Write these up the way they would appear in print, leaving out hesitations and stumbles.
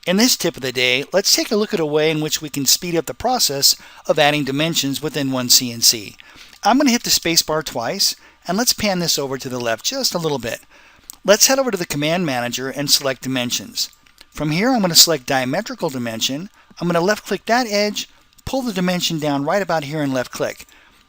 In this tip of the day, let's take a look at a way in which we can speed up the process of adding dimensions within OneCNC. I'm going to hit the spacebar twice, and let's pan this over to the left just a little bit. Let's head over to the Command Manager and select Dimensions. From here, I'm going to select Diametrical Dimension. I'm going to left-click that edge, pull the dimension down right about here and left-click.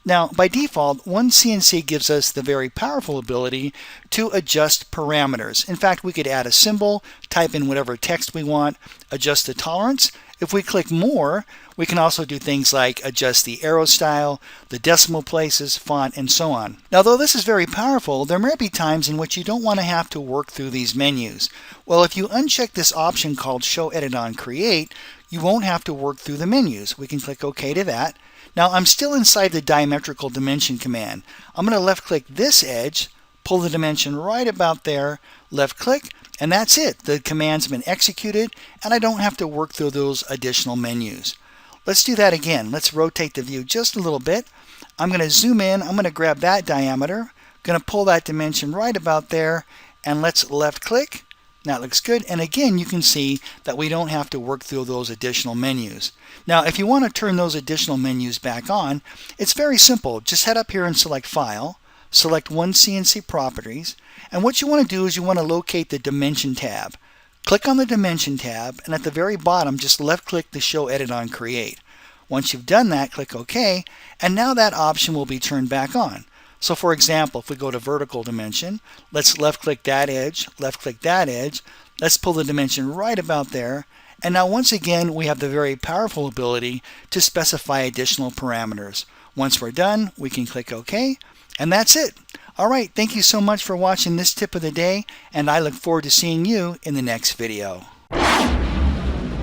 Now, by default, OneCNC gives us the very powerful ability to adjust parameters. In fact, we could add a symbol, type in whatever text we want, adjust the tolerance. If we click More, we can also do things like adjust the arrow style, the decimal places, font, and so on. Now, though this is very powerful, there may be times in which you don't want to have to work through these menus. Well, if you uncheck this option called Show Edit on Create, you won't have to work through the menus. We can click OK to that. Now, I'm still inside the diametrical dimension command. I'm going to left-click this edge, pull the dimension right about there, left-click, and that's it. The command's been executed, and I don't have to work through those additional menus. Let's do that again. Let's rotate the view just a little bit. I'm going to zoom in. I'm going to grab that diameter, going to pull that dimension right about there, and let's left-click. That looks good, and again you can see that we don't have to work through those additional menus. Now if you want to turn those additional menus back on, it's very simple. Just head up here and select File, select OneCNC Properties, and what you want to do is you want to locate the Dimension tab. Click on the Dimension tab, and at the very bottom just left-click the Show Edit on Create. Once you've done that, click OK, and now that option will be turned back on. So for example, if we go to vertical dimension, let's left-click that edge, left-click that edge, let's pull the dimension right about there, and now once again we have the very powerful ability to specify additional parameters. Once we're done, we can click OK, and that's it. Alright, thank you so much for watching this tip of the day, and I look forward to seeing you in the next video.